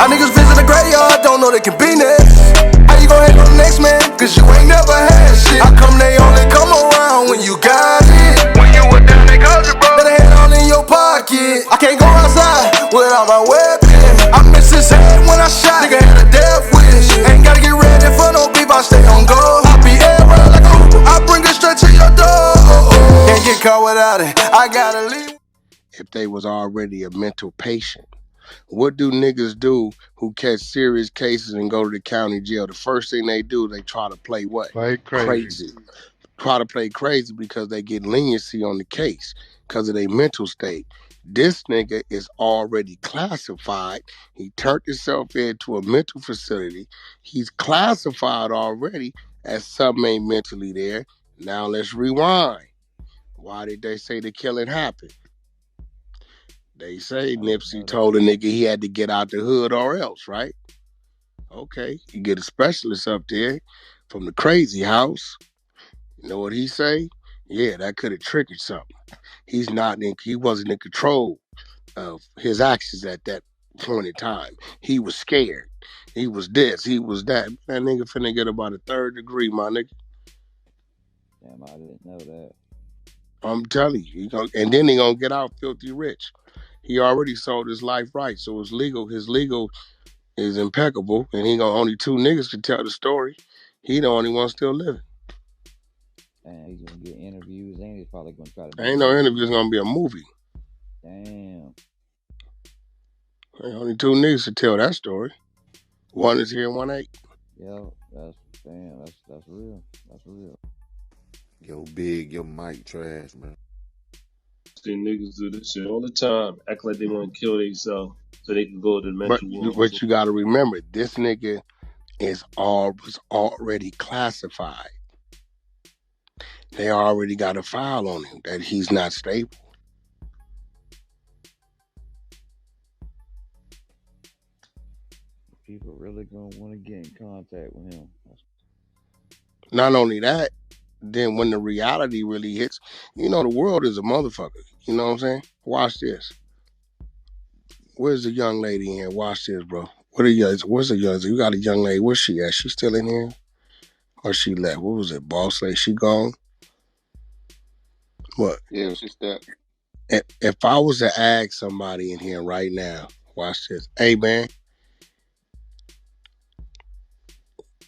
Our niggas visit the graveyard, don't know they can be next. How you gon' hate on the next man? Cause you ain't never had shit. How come they only come around when you got it? When you were down, they called you, bro. Better head all in your pocket. I can't go outside without my weapon. I miss his head when I shot. Nigga had a death wish. Ain't gotta get ready for no beef, I stay on go. I be everywhere like a hooper. I bring it straight to your door. Can't get caught without it. I gotta leave. If they was already a mental patient. What do niggas do who catch serious cases and go to the county jail? The first thing they do, they try to play what? Play crazy. Crazy. Try to play crazy because they get leniency on the case because of their mental state. This nigga is already classified. He turned himself into a mental facility. He's classified already as something ain't mentally there. Now let's rewind. Why did they say the killing happened? They say Nipsey told a nigga he had to get out the hood or else, right? Okay, you get a specialist up there from the crazy house. You know what he say? Yeah, that could have triggered something. He wasn't in control of his actions at that point in time. He was scared. He was this, he was that. That nigga finna get about a 3rd degree, my nigga. Damn, I didn't know that. I'm telling you. And then he gonna get out filthy rich. He already sold his life right, so it's legal. His legal is impeccable, and only 2 niggas can tell the story. He the only one still living. Damn, he's gonna get interviews and he's probably gonna try to Ain't no interview. It's gonna be a movie. Damn. Only 2 niggas can tell that story. One is here, one ain't. Yo, that's real. That's real. Yo, Big, your mic trash, man. See niggas do this shit all the time. Act like they want to kill themselves so they can go to the But mental ward. what you got to remember, this nigga was already classified. They already got a file on him that he's not stable. People really gonna want to get in contact with him. Not only that, then when the reality really hits, the world is a motherfucker. You know what I'm saying? Watch this. Where's the young lady in here? Watch this, bro. Where's the young? You got a young lady. Where's she at? She still in here? Or she left? What was it? Boss lady? She gone? What? Yeah, she stepped. If I was to ask somebody in here right now, watch this. Hey, man,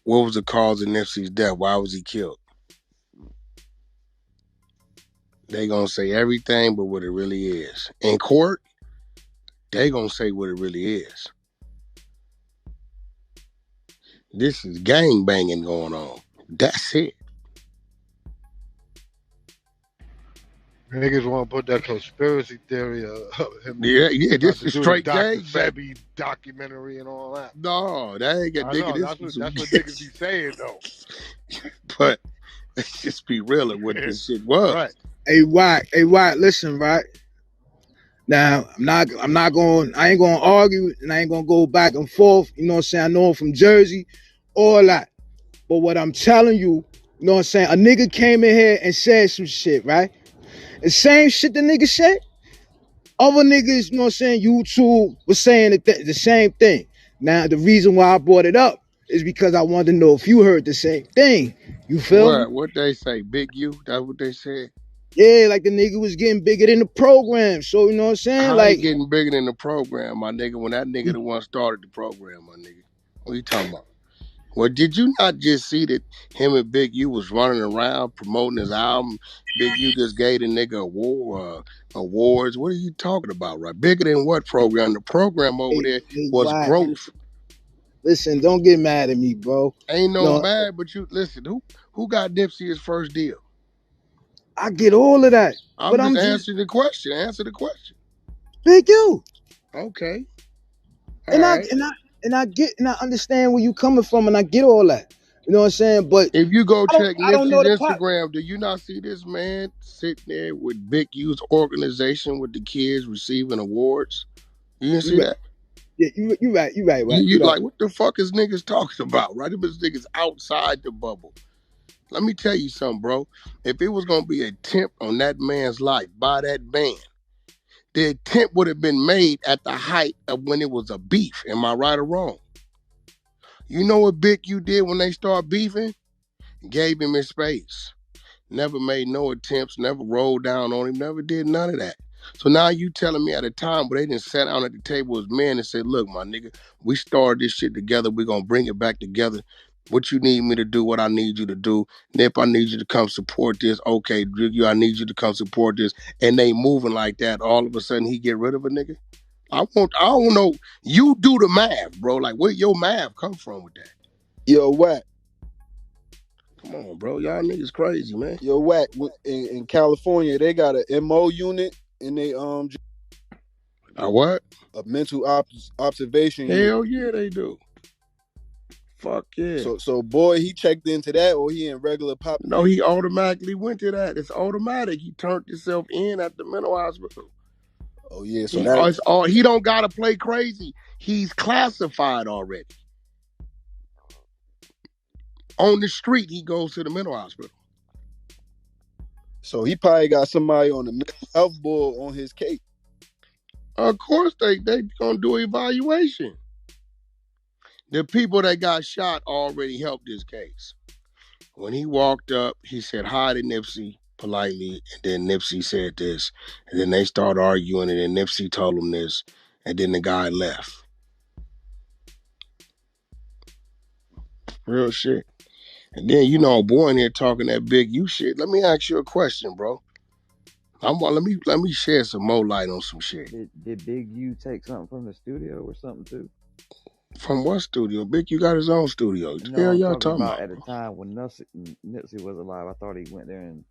what was the cause of Nipsey's death? Why was he killed? They gonna say everything but what it really is. In court, they gonna say what it really is. This is gang banging going on. That's it. Niggas want to put that conspiracy theory of him. Yeah, this is straight Dr. gang Sebi documentary and all that. No, that ain't got I nigga. know, that's what niggas be saying though. But let's just be real at what this shit was. Right. Hey Wack, listen, right? Now I ain't gonna argue and I ain't gonna go back and forth, you know what I'm saying? I know I'm from Jersey, all that. But what I'm telling you, you know what I'm saying? A nigga came in here and said some shit, right? The same shit the nigga said. Other niggas, you know what I'm saying, YouTube was saying the same thing. Now, the reason why I brought it up is because I wanted to know if you heard the same thing. You feel me? What they say? Big U? That's what they said? Yeah, like the nigga was getting bigger than the program. So, you know what I'm saying? How like he getting bigger than the program, my nigga, when that nigga the one started the program, my nigga? What you talking about? Well, did you not just see that him and Big U was running around promoting his album? Big U just gave the nigga awards. What are you talking about, right? Bigger than what program? The program over there was Wack, growth. listen, don't get mad at me, bro. Ain't no mad, but you listen. Who got Nipsey his first deal? I get all of that. I'm just answering the question. Answer the question. Big U. Okay. And I get and I understand where you coming from, and I get all that. You know what I'm saying? But if you go check Nipsey's Instagram, do you not see this man sitting there with Big U's organization with the kids receiving awards? You didn't see that? Yeah, you right. You right. You like, what the fuck is niggas talking about, right? Them is niggas outside the bubble. Let me tell you something, bro. If it was gonna be an attempt on that man's life by that man, the attempt would have been made at the height of when it was a beef. Am I right or wrong? You know what Big U did when they started beefing? Gave him his space. Never made no attempts, never rolled down on him, never did none of that. So now you telling me at a time where they didn't sat down at the table as men and said, look, my nigga, we started this shit together. We're going to bring it back together. What you need me to do, what I need you to do. Nip, I need you to come support this. Okay, Jiggy, I need you to come support this. And they moving like that. All of a sudden, he get rid of a nigga? I don't know. You do the math, bro. Like, where your math come from with that? Yo, Wack. Come on, bro. Y'all niggas crazy, man. Yo, Wack. In California, they got a MO unit and they A what? a mental observation unit. Hell yeah, they do. Fuck yeah. So boy, he checked into that, or he in regular pop. No, he automatically went to that. It's automatic. He turned himself in at the mental hospital. Oh yeah, so He don't gotta play crazy. He's classified already. On the street, he goes to the mental hospital. So he probably got somebody on the mental health board on his case. Of course, they gonna do evaluation. The people that got shot already helped his case. When he walked up, he said hi to Nipsey politely, and then Nipsey said this, and then they started arguing, and then Nipsey told him this, and then the guy left. Real shit. And then, you know, a boy in here talking that Big U shit. Let me ask you a question, bro. Let me share some more light on some shit. Did Big U take something from the studio or something too? From what studio? Big U got his own studio. You The know, hell I'm y'all talking talking about about? at the time when Nipsey was alive. I thought he went there and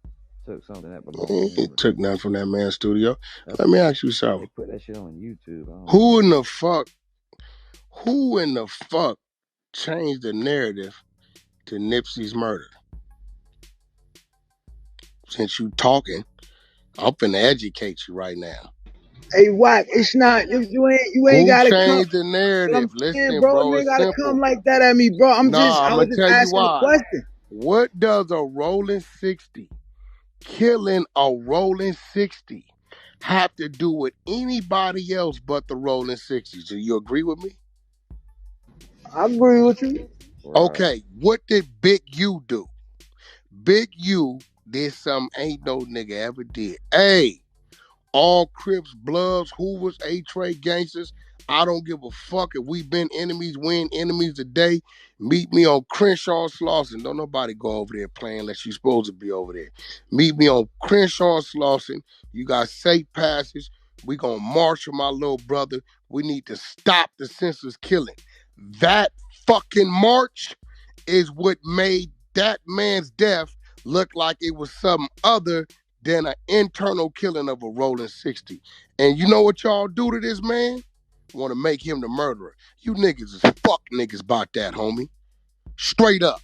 took something that He belonged to him. ain't took nothing from that man's studio. Let me ask you They something. put that shit on YouTube. Who in the fuck changed the narrative to Nipsey's murder? Since you talking, I'm finna educate you right now. Hey, Wack, it's not you ain't Who gotta come. changed the What I'm narrative? saying, Listen, bro, bro, you ain't it's gotta come simple. like that at me, bro. I I'm was gonna just tell you asking a why. question. What does a rolling 60 killing a rolling 60 have to do with anybody else but the rolling 60s? Do you agree with me? I agree with you. Right. Okay, what did Big U do? Big U did something ain't no nigga ever did. Hey, all Crips, Bloods, Hoovers, A-Trade gangsters, I don't give a fuck if we been enemies, we ain't enemies today. Meet me on Crenshaw and Slauson. Don't nobody go over there playing unless you supposed to be over there. Meet me on Crenshaw and Slauson. You got safe passage. We gonna march with my little brother. We need to stop the senseless killing. That fucking march is what made that man's death look like it was something other than an internal killing of a rolling 60. And you know what y'all do to this man? Want to make him the murderer. You niggas is fuck niggas about that, homie. Straight up.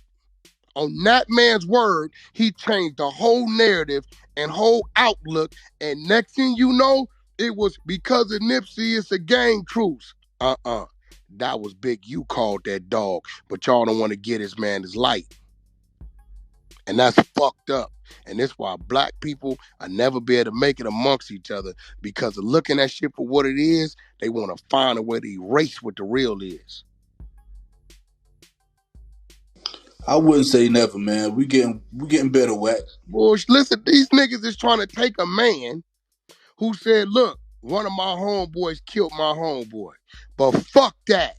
On that man's word, he changed the whole narrative and whole outlook. And next thing you know, it was because of Nipsey, it's a gang truce. That was Big U called that dog. But y'all don't want to get his man his light. And that's fucked up. And that's why black people will never be able to make it amongst each other because of looking at shit for what it is, they want to find a way to erase what the real is. I wouldn't say never, man. We getting better, Wack. Bullshit. Listen, these niggas is trying to take a man who said, look, one of my homeboys killed my homeboy. But fuck that.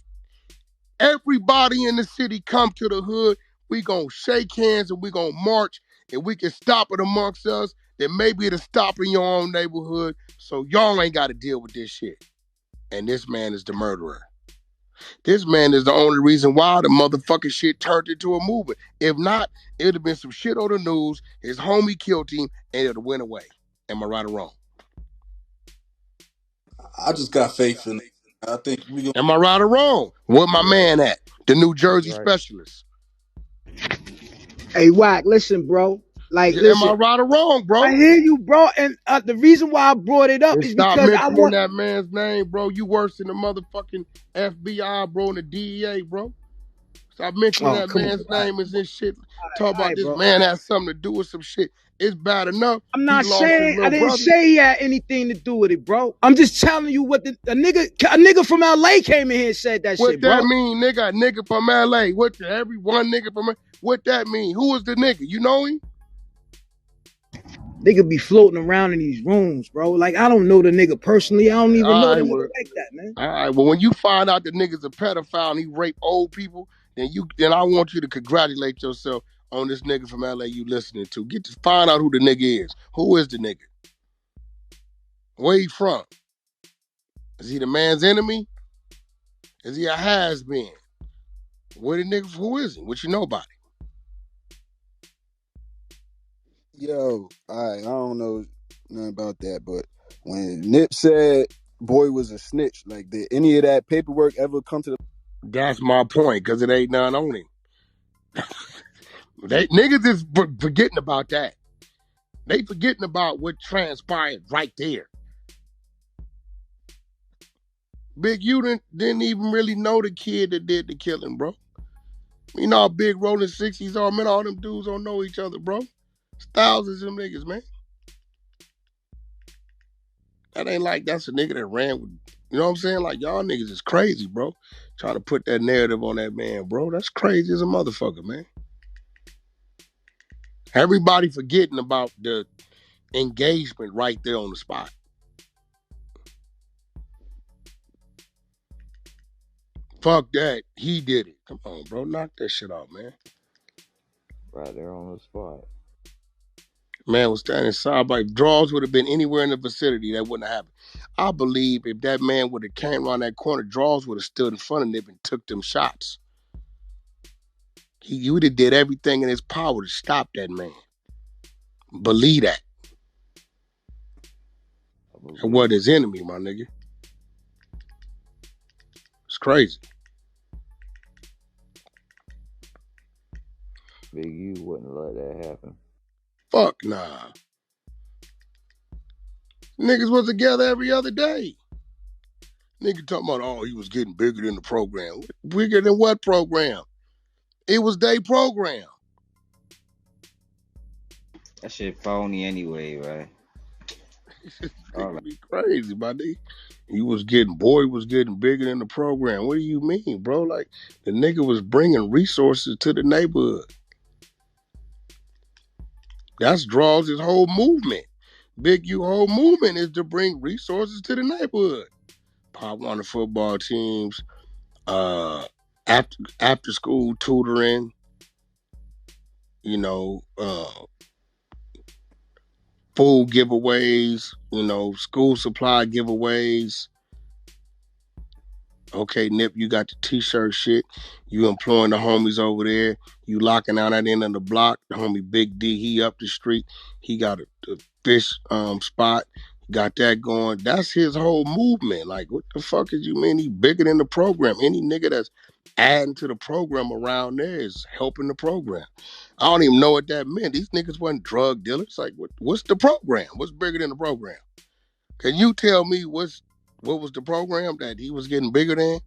Everybody in the city come to the hood. We gonna shake hands and we gonna march and we can stop it amongst us. Then maybe it'll stop in your own neighborhood. So y'all ain't gotta deal with this shit. And this man is the murderer. This man is the only reason why the motherfucking shit turned into a movement. If not, it would have been some shit on the news, his homie killed him, and it would have went away. Am I right or wrong? I just got faith in it. I think we gonna. Am I right or wrong? Where my man at? The New Jersey right. specialist. Hey, Wack, listen, bro. Like, Yeah, am I listen, right or wrong, bro? I hear you, bro. And the reason why I brought it up And is stop because I mentioning want. that man's name, bro. You worse than the motherfucking FBI, bro, and the DEA, bro. Stop mentioning Oh, that come on. man's All name and this shit. Talk about right, this bro. man has something to do with some shit. It's bad enough I'm he not lost his saying I little didn't brother. say he had anything to do with it, bro. I'm just telling you what a nigga from LA came in here and said that What shit, that bro. mean, nigga? A nigga from LA. Every one nigga from what that mean? Who was the nigga? You know him? Nigga be floating around in these rooms, bro. Like I don't know the nigga personally. I don't even know All the right, nigga well, like that, man. all right. Well, when you find out the nigga's a pedophile and he raped old people, then I want you to congratulate yourself on this nigga from LA you listening to. Get to find out who the nigga is. Who is the nigga? Where he from? Is he the man's enemy? Is he a has-been? Where the nigga? Who is he? What you know about him? Yo, I don't know nothing about that, but when Nip said boy was a snitch, like did any of that paperwork ever come to the That's my point, because it ain't none on him. Niggas is forgetting about that. They forgetting about what transpired right there. Big, you didn't even really know the kid that did the killing, bro. You know how big rolling 60s are, man. All them dudes don't know each other, bro. It's thousands of them niggas, man. That ain't like that's a nigga that ran with, you know what I'm saying? Like, y'all niggas is crazy, bro. Trying to put that narrative on that man, bro. That's crazy as a motherfucker, man. Everybody forgetting about the engagement right there on the spot. Fuck that. He did it. Come on, bro. Knock that shit off, man. Right there on the spot. Man was standing side by. Draws would have been anywhere in the vicinity, that wouldn't have happened. I believe if that man would have came around that corner, Draws would have stood in front of Nip and took them shots. He would have did everything in his power to stop that man. Believe that. It wasn't his enemy, my nigga. It's crazy. Big U wouldn't let that happen. Fuck nah. Niggas was together every other day. Nigga talking about, oh, he was getting bigger than the program. Bigger than what program? It was their program. That shit phony anyway, right? All Nigga be crazy, my nigga. Boy was getting bigger than the program. What do you mean, bro? Like, the nigga was bringing resources to the neighborhood. That's Draws his whole movement. Big U whole movement is to bring resources to the neighborhood. Pop on the football teams, after school tutoring, you know, food giveaways, you know, school supply giveaways. Okay, Nip, you got the t-shirt shit. You employing the homies over there. You locking down that end of the block. The homie Big D, he up the street. He got a fish spot. Got that going. That's his whole movement. Like, what the fuck is you mean he bigger than the program? Any nigga that's adding to the program around there is helping the program. I don't even know what that meant. These niggas wasn't drug dealers. Like, what's the program? What's bigger than the program? Can you tell me what was the program that he was getting bigger than?